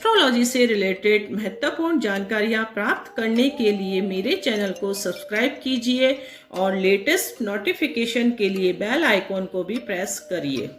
Astrology से related महत्वपूर्ण जानकारियाँ प्राप्त करने के लिए मेरे चैनल को सब्सक्राइब कीजिए और लेटेस्ट नोटिफिकेशन के लिए बेल आइकॉन को भी प्रेस करिए।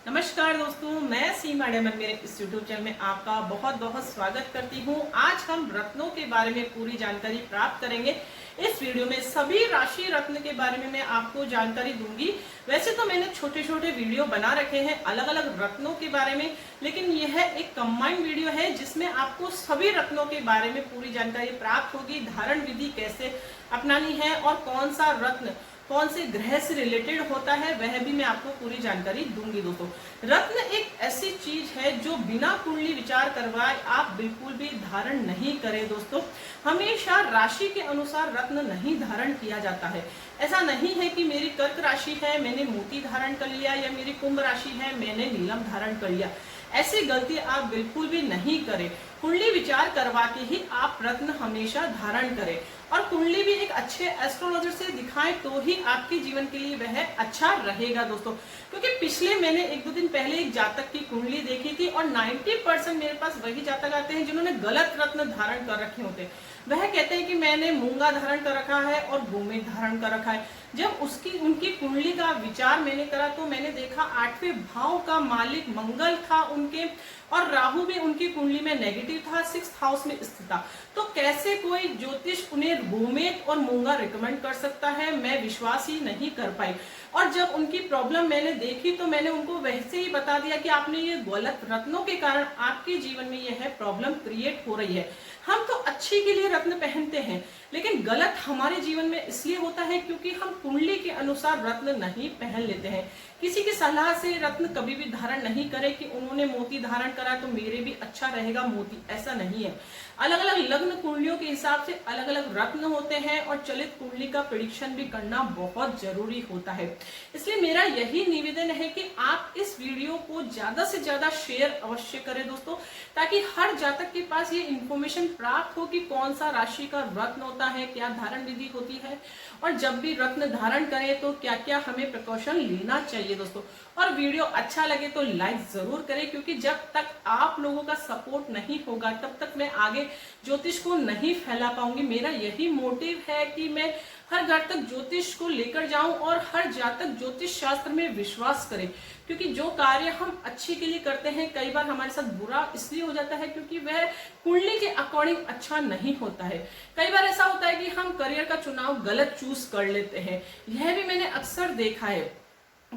नमस्कार दोस्तों, मैं सीमा डेमन मेरे इस यूट्यूब चैनल में आपका बहुत बहुत स्वागत करती हूँ। आज हम रत्नों के बारे में पूरी जानकारी प्राप्त करेंगे। इस वीडियो में सभी राशि रत्न के बारे में मैं आपको जानकारी दूंगी। वैसे तो मैंने छोटे छोटे वीडियो बना रखे हैं अलग अलग रत्नों के बारे में, लेकिन यह एक कंबाइंड वीडियो है जिसमें आपको सभी रत्नों के बारे में पूरी जानकारी प्राप्त होगी। धारण विधि कैसे अपनानी है और कौन सा रत्न कौन से ग्रह से रिलेटेड होता है वह भी मैं आपको पूरी जानकारी दूंगी। दोस्तों, रत्न एक ऐसी चीज है जो बिना कुंडली विचार करवाए आप बिल्कुल भी धारण नहीं करें। दोस्तों, हमेशा राशि के अनुसार रत्न नहीं धारण किया जाता है। ऐसा नहीं है कि मेरी कर्क राशि है मैंने मोती धारण कर लिया या मेरी कुंभ राशि है मैंने नीलम धारण कर लिया। ऐसी गलती आप बिल्कुल भी नहीं करें। कुंडली विचार करवा के ही आप रत्न हमेशा धारण करें और कुंडली भी एक अच्छे एस्ट्रोलॉजर से दिखाएं तो ही आपके जीवन के लिए वह अच्छा रहेगा। दोस्तों, क्योंकि पिछले मैंने एक दो दिन पहले एक जातक की कुंडली देखी थी और 90% मेरे पास वही जातक आते हैं जिन्होंने गलत रत्न धारण कर रखे होते हैं। वह कहते हैं कि मैंने मूंगा धारण कर रखा है और गोमेद धारण कर रखा है। जब उनकी कुंडली का विचार मैंने करा तो मैंने देखा 8वें भाव का मालिक मंगल था उनके और राहु भी उनकी कुंडली में नेगेटिव था, 6th हाउस में स्थित था। तो कैसे कोई ज्योतिष उन्हें गोमेद और मूंगा रिकमेंड कर सकता है, मैं विश्वास ही नहीं कर पाई। और जब उनकी प्रॉब्लम मैंने देखी तो मैंने उनको वैसे ही बता दिया कि आपने ये गलत रत्नों के कारण आपके जीवन में यह प्रॉब्लम क्रिएट हो रही है। हम तो अच्छे के लिए रत्न पहनते हैं, लेकिन गलत हमारे जीवन में इसलिए होता है क्योंकि हम कुंडली के अनुसार रत्न नहीं पहन लेते हैं। किसी की सलाह से रत्न कभी भी धारण नहीं करें कि उन्होंने मोती धारण करा तो मेरे भी अच्छा रहेगा मोती, ऐसा नहीं है। अलग अलग लग्न कुंडलियों के हिसाब से अलग अलग रत्न होते हैं और चलित कुंडली का प्रेडिक्शन भी करना बहुत जरूरी होता है। इसलिए मेरा यही निवेदन है कि आप इस वीडियो को ज्यादा से ज्यादा शेयर अवश्य करें दोस्तों, ताकि हर जातक के पास ये इंफॉर्मेशन प्राप्त हो कि कौन सा राशि का रत्न होता है, क्या धारण विधि होती है और जब भी रत्न धारण करें तो क्या क्या हमें प्रिकॉशन लेना चाहिए। दोस्तों, और वीडियो अच्छा लगे तो लाइक जरूर करें, क्योंकि जब तक आप लोगों का सपोर्ट नहीं होगा तब तक मैं आगे ज्योतिष को नहीं फैला पाऊंगी। मेरा यही मोटिव है कि मैं हर घर तक ज्योतिष को लेकर जाऊं और हर जातक ज्योतिष शास्त्र में विश्वास करे, क्योंकि जो कार्य हम अच्छे के लिए करते हैं कई बार हमारे साथ बुरा इसलिए हो जाता है क्योंकि वह कुंडली के अकॉर्डिंग अच्छा नहीं होता है। कई बार ऐसा होता है कि हम करियर का चुनाव गलत चूज कर लेते हैं। यह भी मैंने अक्सर देखा है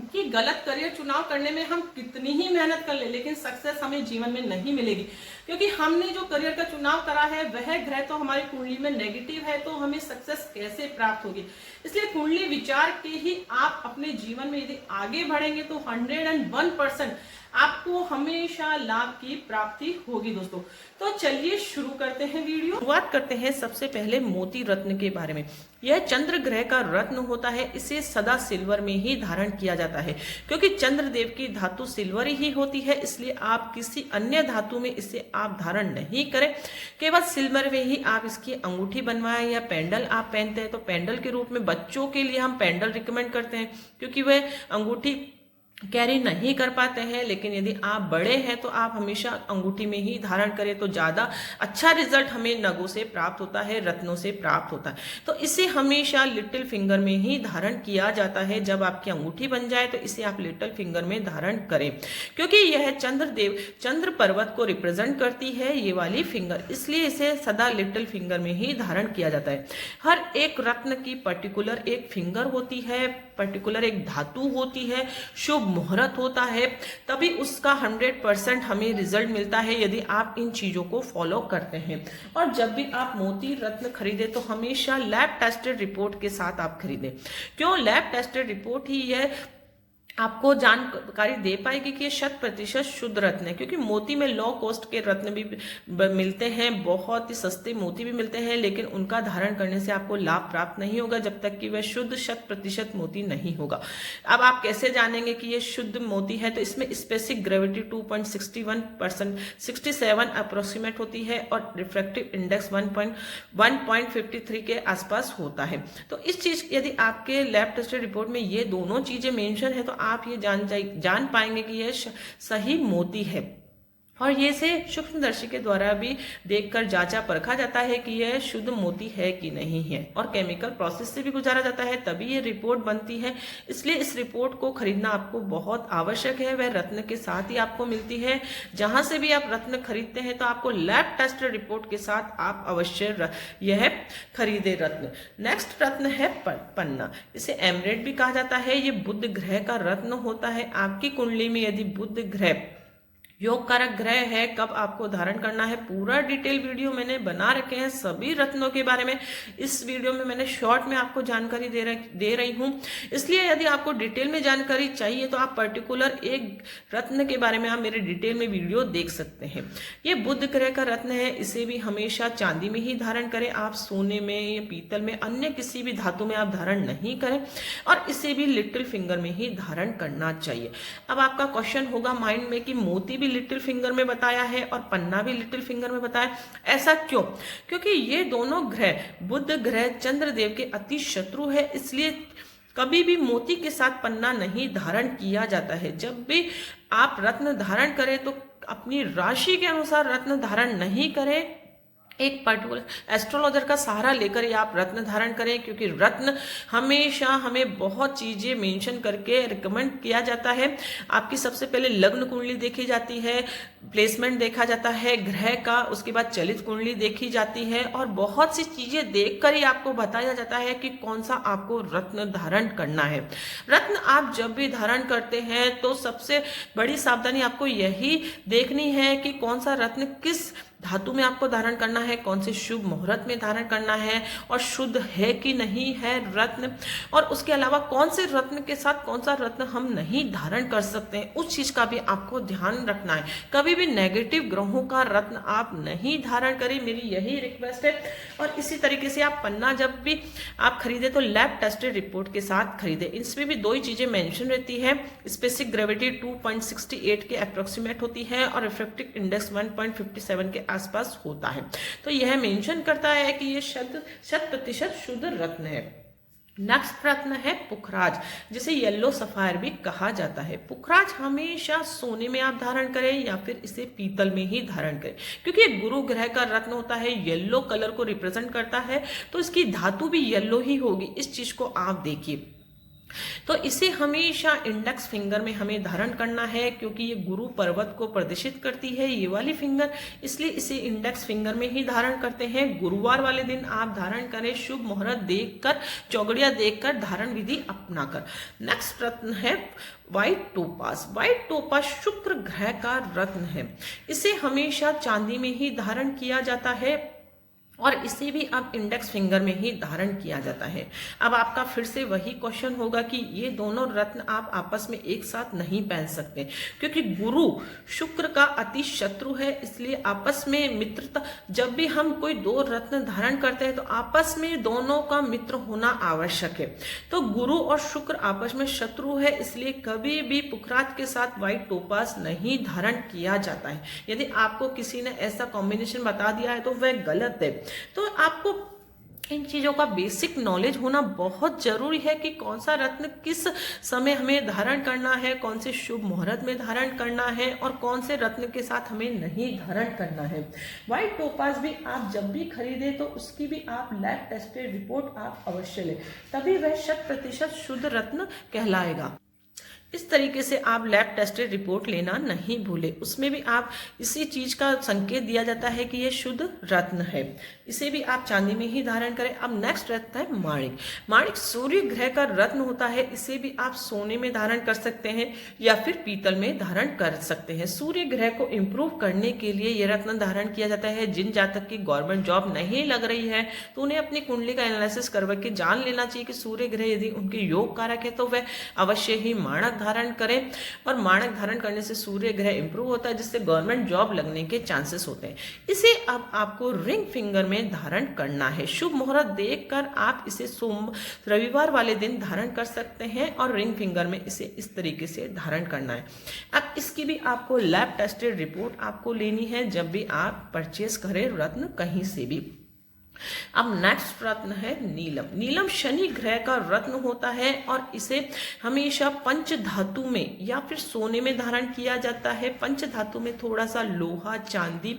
कि गलत करियर चुनाव करने में हम कितनी ही मेहनत कर ले लेकिन सक्सेस हमें जीवन में नहीं मिलेगी, क्योंकि हमने जो करियर का चुनाव करा है वह ग्रह तो हमारी कुंडली में नेगेटिव है, तो हमें सक्सेस कैसे प्राप्त होगी। इसलिए कुंडली विचार के ही आप अपने जीवन में यदि आगे बढ़ेंगे तो 101% आपको हमेशा लाभ की प्राप्ति होगी। दोस्तों, तो चलिए शुरू करते हैं वीडियो। शुरुआत करते हैं सबसे पहले मोती रत्न के बारे में। यह चंद्र ग्रह का रत्न होता है, इसे सदा सिल्वर में ही धारण किया जाता है। क्योंकि चंद्र देव की धातु सिल्वर ही होती है, इसलिए आप किसी अन्य धातु में इसे आप धारण नहीं करें। केवल सिल्वर में ही आप इसकी अंगूठी बनवाएं या पेंडल आप पहनते हैं तो पेंडल के रूप में बच्चों के लिए हम पेंडल रिकमेंड करते हैं, क्योंकि वह अंगूठी कैरी नहीं कर पाते हैं। लेकिन यदि आप बड़े हैं तो आप हमेशा अंगूठी में ही धारण करें तो ज्यादा अच्छा रिजल्ट हमें नगों से प्राप्त होता है, रत्नों से प्राप्त होता है। तो इसे हमेशा लिटिल फिंगर में ही धारण किया जाता है। जब आपकी अंगूठी बन जाए तो इसे आप लिटिल फिंगर में धारण करें, क्योंकि यह चंद्रदेव चंद्र पर्वत को रिप्रेजेंट करती है ये वाली फिंगर, इसलिए इसे सदा लिटिल फिंगर में ही धारण किया जाता है। हर एक रत्न की पर्टिकुलर एक फिंगर होती है, पर्टिकुलर एक धातु होती है, शुभ मुहूर्त होता है, तभी उसका 100% हमें रिजल्ट मिलता है यदि आप इन चीजों को फॉलो करते हैं। और जब भी आप मोती रत्न खरीदे तो हमेशा लैब टेस्टेड रिपोर्ट के साथ आप खरीदें। क्यों? लैब टेस्टेड रिपोर्ट ही यह आपको जानकारी दे पाएगी कि ये 100% शुद्ध रत्न है, क्योंकि मोती में लो कॉस्ट के रत्न भी मिलते हैं, बहुत ही सस्ते मोती भी मिलते हैं, लेकिन उनका धारण करने से आपको लाभ प्राप्त नहीं होगा जब तक कि वह शुद्ध 100% मोती नहीं होगा। अब आप कैसे जानेंगे कि ये शुद्ध मोती है? तो इसमें स्पेसिफिक ग्रेविटी 2.61% 67 अप्रोक्सीमेट होती है और रिफ्रैक्टिव इंडेक्स 1.53 के आसपास होता है। तो इस चीज यदि आपके लैब टेस्टेड रिपोर्ट में ये दोनों चीजें मेंशन है तो आप ये जान पाएंगे कि यह सही मोती है। और ये से सूक्ष्मदर्शी के द्वारा भी देखकर जांचा परखा जाता है कि यह शुद्ध मोती है कि नहीं है, और केमिकल प्रोसेस से भी गुजारा जाता है, तभी ये रिपोर्ट बनती है। इसलिए इस रिपोर्ट को खरीदना आपको बहुत आवश्यक है। वह रत्न के साथ ही आपको मिलती है। जहां से भी आप रत्न खरीदते हैं तो आपको लैब टेस्ट रिपोर्ट के साथ आप अवश्य यह खरीदे रत्न। नेक्स्ट रत्न है पन्ना। इसे एमरेट भी कहा जाता है। ये बुध ग्रह का रत्न होता है। आपकी कुंडली में यदि बुध ग्रह योग कारक ग्रह है, कब आपको धारण करना है, पूरा डिटेल वीडियो मैंने बना रखे हैं सभी रत्नों के बारे में। इस वीडियो में मैंने शॉर्ट में आपको जानकारी दे रही हूं। इसलिए यदि आपको डिटेल में जानकारी चाहिए तो आप पर्टिकुलर एक रत्न के बारे में आप मेरे डिटेल में वीडियो देख सकते हैं। ये बुध ग्रह का रत्न है। इसे भी हमेशा चांदी में ही धारण करें। आप सोने में या पीतल में अन्य किसी भी धातु में आप धारण नहीं करें, और इसे भी लिटिल फिंगर में ही धारण करना चाहिए। अब आपका क्वेश्चन होगा माइंड में कि मोती भी लिटिल फिंगर में बताया है और पन्ना भी लिटिल फिंगर में बताया, ऐसा क्यों? क्योंकि ये दोनों ग्रह, बुध ग्रह चंद्रदेव के अति शत्रु है। इसलिए कभी भी मोती के साथ पन्ना नहीं धारण किया जाता है। जब भी आप रत्न धारण करें तो अपनी राशि के अनुसार रत्न धारण नहीं करें। एक पर्टिकुलर एस्ट्रोलॉजर का सहारा लेकर ही आप रत्न धारण करें, क्योंकि रत्न हमेशा हमें बहुत चीजें मेंशन करके रिकमेंड किया जाता है। आपकी सबसे पहले लग्न कुंडली देखी जाती है, प्लेसमेंट देखा जाता है ग्रह का, उसके बाद चलित कुंडली देखी जाती है, और बहुत सी चीजें देखकर ही आपको बताया जाता है कि कौन सा आपको रत्न धारण करना है। रत्न आप जब भी धारण करते हैं तो सबसे बड़ी सावधानी आपको यही देखनी है कि कौन सा रत्न किस धातु में आपको धारण करना है, कौन से शुभ मुहूर्त में धारण करना है, और शुद्ध है कि नहीं है रत्न, और उसके अलावा कौन से रत्न के साथ कौन सा रत्न हम नहीं धारण कर सकते हैं, उस चीज का भी आपको ध्यान रखना है। कभी भी नेगेटिव ग्रहों का रत्न आप नहीं धारण करें, मेरी यही रिक्वेस्ट है। और इसी तरीके से आप पन्ना जब भी आप खरीदे तो लैब टेस्टेड रिपोर्ट के साथ खरीदे। इसमें भी दो ही चीजें मेंशन रहती है, स्पेसिफिक ग्रेविटी 2.68 के अप्रोक्सीमेट होती है और रिफ्रैक्टिव इंडेक्स 1.57 के आसपास होता है। तो यह मेंशन करता है कि यह 100% शुद्ध रत्न है। नेक्स्ट रत्न है पुखराज, जिसे येलो सफायर भी कहा जाता है। पुखराज हमेशा सोने में आप धारण करें या फिर इसे पीतल में ही धारण करें, क्योंकि ये गुरु ग्रह का रत्न होता है, येलो कलर को रिप्रेजेंट करता है, तो इसकी धातु भी येलो ही होगी। इस चीज को आप देखिए। तो इसे हमेशा इंडेक्स फिंगर में हमें धारण करना है, क्योंकि ये गुरु पर्वत को प्रदर्शित करती है ये वाली फिंगर, इसलिए इसे इंडेक्स फिंगर में ही धारण करते हैं। गुरुवार वाले दिन आप धारण करें, शुभ मुहूर्त देखकर, चौगड़िया देखकर, धारण विधि अपनाकर। नेक्स्ट रत्न है व्हाइट टोपास। व्हाइट टोपास शुक्र ग्रह का रत्न है। इसे हमेशा चांदी में ही धारण किया जाता है और इसे भी अब इंडेक्स फिंगर में ही धारण किया जाता है। अब आपका फिर से वही क्वेश्चन होगा कि ये दोनों रत्न आप आपस में एक साथ नहीं पहन सकते, क्योंकि गुरु शुक्र का अति शत्रु है। इसलिए आपस में मित्रता, जब भी हम कोई दो रत्न धारण करते हैं तो आपस में दोनों का मित्र होना आवश्यक है। तो गुरु और शुक्र आपस में शत्रु है, इसलिए कभी भी पुखराज के साथ व्हाइट टोपास नहीं धारण किया जाता है। यदि आपको किसी ने ऐसा कॉम्बिनेशन बता दिया है तो वह गलत है। तो आपको इन चीजों का बेसिक नॉलेज होना बहुत जरूरी है कि कौन सा रत्न किस समय हमें धारण करना है, कौन से शुभ मुहूर्त में धारण करना है, और कौन से रत्न के साथ हमें नहीं धारण करना है। व्हाइट टोपास भी आप जब भी खरीदे तो उसकी भी आप लैब टेस्टेड रिपोर्ट आप अवश्य लें, तभी वह 100% शुद्ध रत्न कहलाएगा। इस तरीके से आप लैब टेस्टेड रिपोर्ट लेना नहीं भूले, उसमें भी आप इसी चीज का संकेत दिया जाता है कि यह शुद्ध रत्न है। इसे भी आप चांदी में ही धारण करें। अब नेक्स्ट रत्न है माणिक। माणिक सूर्य ग्रह का रत्न होता है। इसे भी आप सोने में धारण कर सकते हैं या फिर पीतल में धारण कर सकते हैं। सूर्य ग्रह को इम्प्रूव करने के लिए यह रत्न धारण किया जाता है। जिन जातक की गवर्नमेंट जॉब नहीं लग रही है तो उन्हें अपनी कुंडली का एनालिसिस करवा के जान लेना चाहिए कि सूर्य ग्रह यदि उनके योग कारक है तो वह अवश्य ही माणक धारण करें, और माणक धारण करने से सूर्य ग्रह इंप्रूव होता है, जिससे गवर्नमेंट जॉब लगने के चांसेस होते हैं। इसे अब आपको रिंग फिंगर में धारण करना है। शुभ मुहूर्त देखकर आप इसे रविवार वाले दिन धारण कर सकते हैं और रिंग फिंगर में इसे इस तरीके से धारण करना है। अब इसकी भी आपको लैब टेस्टेड रिपोर्ट आपको लेनी है जब भी आप परचेस करें रत्न कहीं से भी। अब नेक्स्ट रत्न है नीलम। नीलम शनि ग्रह का रत्न होता है और इसे हमेशा पंच धातु में या फिर सोने में धारण किया जाता है। पंच धातु में थोड़ा सा लोहा, चांदी,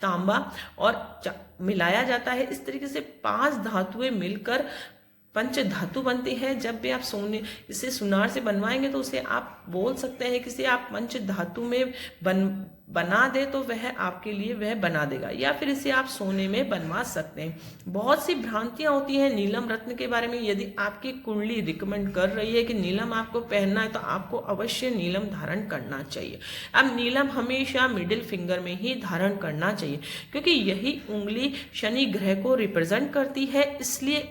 तांबा और मिलाया जाता है। इस तरीके से 5 धातुएं मिलकर पंच धातु बनती है। जब भी आप सोने इसे सुनार से बनवाएंगे तो उसे आप बोल सकते हैं कि इसे आप पंच धातु में बना दे तो वह आपके लिए वह बना देगा, या फिर इसे आप सोने में बनवा सकते हैं। बहुत सी भ्रांतियां होती हैं नीलम रत्न के बारे में। यदि आपकी कुंडली रिकमेंड कर रही है कि नीलम आपको पहनना है तो आपको अवश्य नीलम धारण करना चाहिए। अब नीलम हमेशा मिडिल फिंगर में ही धारण करना चाहिए क्योंकि यही उंगली शनि ग्रह को रिप्रेजेंट करती है। इसलिए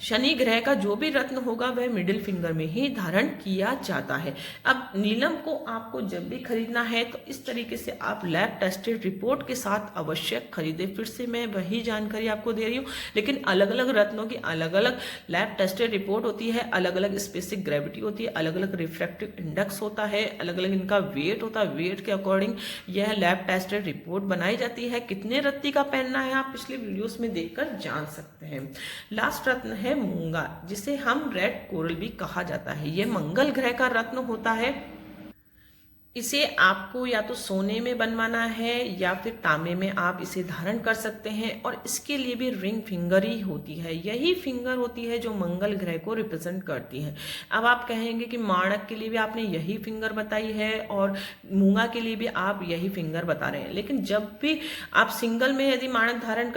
शनि ग्रह का जो भी रत्न होगा वह मिडिल फिंगर में ही धारण किया जाता है। अब नीलम को आपको जब भी खरीदना है तो इस तरीके से आप लैब टेस्टेड रिपोर्ट के साथ अवश्य खरीदें। फिर से मैं वही जानकारी आपको दे रही हूँ, लेकिन अलग अलग रत्नों की अलग अलग लैब टेस्टेड रिपोर्ट होती है, अलग अलग स्पेसिफिक ग्रेविटी होती है, अलग अलग रिफ्रैक्टिव इंडेक्स होता है, अलग अलग इनका वेट होता है। वेट के अकॉर्डिंग यह लैब टेस्टेड रिपोर्ट बनाई जाती है। कितने रत्ती का पहनना है आप पिछले वीडियोस में देखकर जान सकते हैं। लास्ट रत्न है मूंगा, जिसे हम रेड कोरल भी कहा जाता है। यह मंगल ग्रह का रत्न होता है। इसे आपको या तो सोने में बनवाना है या फिर तांबे में आप इसे धारण कर सकते हैं और इसके लिए भी रिंग फिंगर ही होती है। यही फिंगर होती है जो मंगल ग्रह को रिप्रेजेंट करती है। अब आप कहेंगे कि माणक के लिए भी आपने यही फिंगर बताई है और मूंगा के लिए भी आप यही फिंगर बता रहे हैं, लेकिन जब भी आप सिंगल में यदि माणक धारण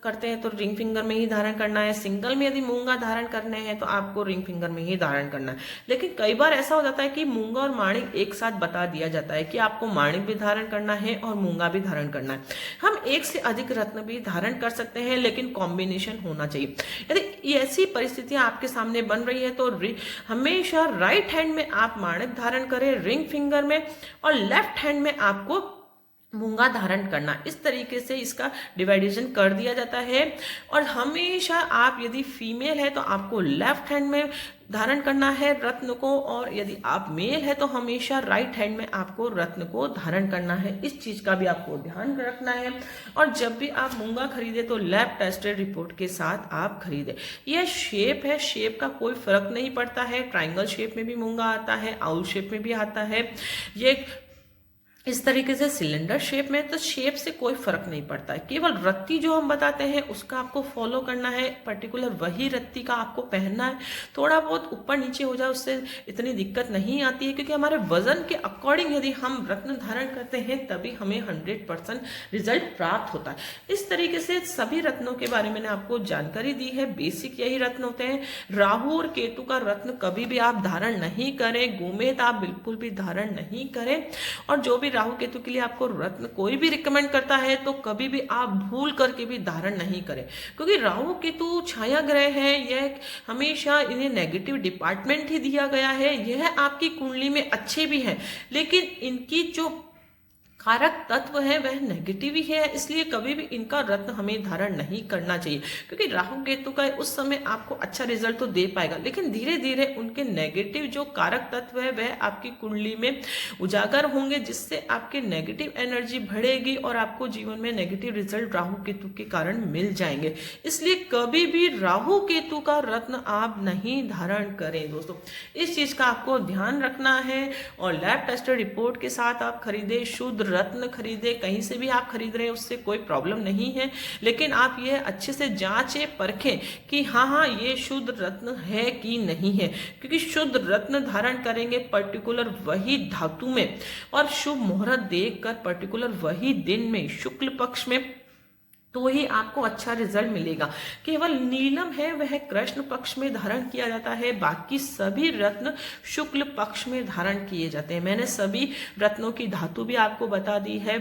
करते हैं तो रिंग फिंगर में ही धारण करना है। सिंगल में यदि मूंगा धारण करने हैं तो आपको रिंग फिंगर में ही धारण करना है। लेकिन कई बार ऐसा हो जाता है कि मूंगा और माणिक एक साथ बता दिया जाता है कि आपको माणिक भी धारण करना है और मूंगा भी धारण करना है। हम एक से अधिक रत्न भी धारण कर सकते हैं, लेकिन कॉम्बिनेशन होना चाहिए। यदि ऐसी परिस्थितियां आपके सामने बन रही है तो हमेशा राइट हैंड में आप माणिक धारण करें रिंग फिंगर में, और लेफ्ट हैंड में आपको मूंगा धारण करना। इस तरीके से इसका डिवाइडेशन कर दिया जाता है। और हमेशा आप यदि फीमेल है तो आपको लेफ्ट हैंड में धारण करना है रत्न को, और यदि आप मेल है तो हमेशा राइट हैंड में आपको रत्न को धारण करना है। इस चीज का भी आपको ध्यान रखना है। और जब भी आप मूंगा खरीदे तो लैब टेस्टेड रिपोर्ट के साथ आप खरीदे। यह शेप है, शेप का कोई फर्क नहीं पड़ता है। ट्राइंगल शेप में भी मूंगा आता है, आउल शेप में भी आता है, ये इस तरीके से सिलेंडर शेप में, तो शेप से कोई फर्क नहीं पड़ता है। केवल रत्ती जो हम बताते हैं उसका आपको फॉलो करना है, पर्टिकुलर वही रत्ती का आपको पहनना है। थोड़ा बहुत ऊपर नीचे हो जाए उससे इतनी दिक्कत नहीं आती है, क्योंकि हमारे वजन के अकॉर्डिंग यदि हम रत्न धारण करते हैं तभी हमें 100% रिजल्ट प्राप्त होता है। इस तरीके से सभी रत्नों के बारे में मैंने आपको जानकारी दी है। बेसिक यही रत्न होते हैं। राहु और केतु का रत्न कभी भी आप धारण नहीं करें। गोमेद आप बिल्कुल भी धारण नहीं करें। और जो भी राहु केतु के लिए आपको रत्न कोई भी रिकमेंड करता है तो कभी भी आप भूल करके भी धारण नहीं करें, क्योंकि राहु केतु छाया ग्रह है। यह हमेशा इन्हें नेगेटिव डिपार्टमेंट ही दिया गया है। यह आपकी कुंडली में अच्छे भी हैं, लेकिन इनकी जो कारक तत्व है वह नेगेटिव ही है। इसलिए कभी भी इनका रत्न हमें धारण नहीं करना चाहिए, क्योंकि राहु केतु का उस समय आपको अच्छा रिजल्ट तो दे पाएगा, लेकिन धीरे धीरे उनके नेगेटिव जो कारक तत्व है वह आपकी कुंडली में उजागर होंगे, जिससे आपके नेगेटिव एनर्जी बढ़ेगी और आपको जीवन में नेगेटिव रिजल्ट राहु केतु के कारण मिल जाएंगे। इसलिए कभी भी राहु केतु का रत्न आप नहीं धारण करें दोस्तों। इस चीज का आपको ध्यान रखना है और लैब टेस्टेड रिपोर्ट के साथ आप खरीदे, शुद्ध रत्न खरीदे। कहीं से भी आप खरीद रहे हैं उससे कोई प्रॉब्लम नहीं है, लेकिन आप यह अच्छे से जांचें परखें कि हाँ ये शुद्ध रत्न है कि नहीं है, क्योंकि शुद्ध रत्न धारण करेंगे पर्टिकुलर वही धातु में और शुभ मुहूर्त देखकर पर्टिकुलर वही दिन में शुक्ल पक्ष में, तो ही आपको अच्छा रिजल्ट मिलेगा। केवल नीलम है वह कृष्ण पक्ष में धारण किया जाता है, बाकी सभी रत्न शुक्ल पक्ष में धारण किए जाते हैं। मैंने सभी रत्नों की धातु भी आपको बता दी है।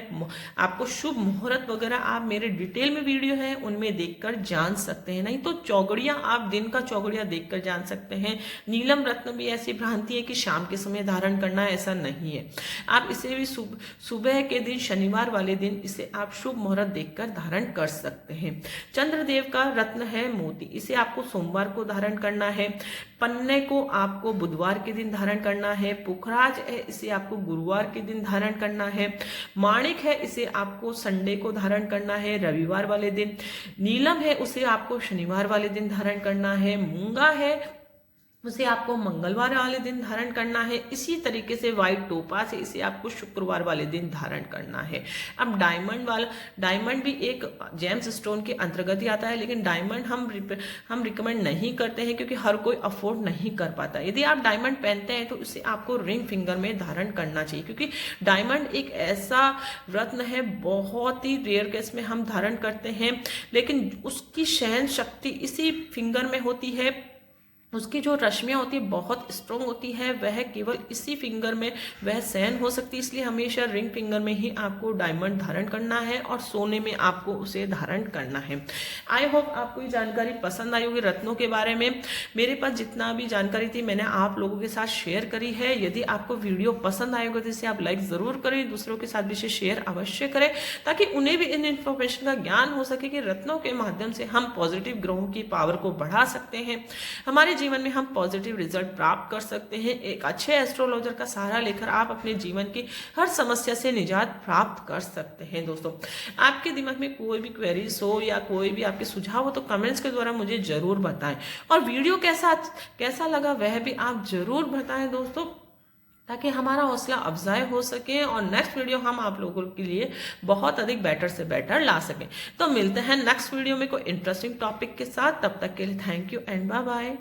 आपको शुभ मुहूर्त वगैरह आप मेरे डिटेल में वीडियो है उनमें देखकर जान सकते हैं, नहीं तो चौगड़ियां आप दिन का चौगड़िया देखकर जान सकते हैं। नीलम रत्न भी ऐसी भ्रांति है कि शाम के समय धारण करना, ऐसा नहीं है। आप इसे भी सुबह के दिन, शनिवार वाले दिन इसे आप शुभ मुहूर्त देखकर धारण कर सकते हैं। चंद्रदेव का रत्न है मोती, इसे आपको सोमवार को धारण करना है। पन्ने को आपको बुधवार के दिन धारण करना है। पुखराज है, इसे आपको गुरुवार के दिन धारण करना है। माणिक है, इसे आपको संडे को धारण करना है, रविवार वाले दिन। नीलम है, उसे आपको शनिवार वाले दिन धारण करना है। मूंगा है, उसे आपको मंगलवार वाले दिन धारण करना है। इसी तरीके से व्हाइट टोपाज है, इसे आपको शुक्रवार वाले दिन धारण करना है। अब डायमंड भी एक जेम्स स्टोन के अंतर्गत ही आता है, लेकिन डायमंड हम रिकमेंड नहीं करते हैं क्योंकि हर कोई अफोर्ड नहीं कर पाता। यदि आप डायमंड पहनते हैं तो इसे आपको रिंग फिंगर में धारण करना चाहिए, क्योंकि डायमंड एक ऐसा रत्न है, बहुत ही रेयर केस में हम धारण करते हैं, लेकिन उसकी सहन शक्ति इसी फिंगर में होती है। उसकी जो रश्मियाँ होती है बहुत स्ट्रॉन्ग होती है, वह केवल इसी फिंगर में वह सहन हो सकती है। इसलिए हमेशा रिंग फिंगर में ही आपको डायमंड धारण करना है और सोने में आपको उसे धारण करना है। आई होप आपको ये जानकारी पसंद आई होगी रत्नों के बारे में। मेरे पास जितना भी जानकारी थी मैंने आप लोगों के साथ शेयर करी है। यदि आपको वीडियो पसंद आएगा तो इसे आप लाइक ज़रूर करें, दूसरों के साथ भी इसे शेयर अवश्य करें, ताकि उन्हें भी इन इन्फॉर्मेशन का ज्ञान हो सके कि रत्नों के माध्यम से हम पॉजिटिव ग्रहों की पावर को बढ़ा सकते हैं, हमारे जीवन में हम पॉजिटिव रिजल्ट प्राप्त कर सकते हैं। एक अच्छे एस्ट्रोलॉजर का सहारा लेकर आप अपने जीवन की हर समस्या से निजात प्राप्त कर सकते हैं। दोस्तों, आपके दिमाग में कोई भी क्वेरीज हो या कोई भी आपके सुझाव हो तो कमेंट्स के द्वारा मुझे जरूर बताएं, और वीडियो कैसा लगा वह भी आप जरूर बताएं दोस्तों, ताकि हमारा हौसला अफजाई हो सके और नेक्स्ट वीडियो हम आप लोगों के लिए बहुत अधिक बेटर से बेटर ला सकें। तो मिलते हैं नेक्स्ट वीडियो में कोई इंटरेस्टिंग टॉपिक के साथ। तब तक के लिए thank you and bye bye.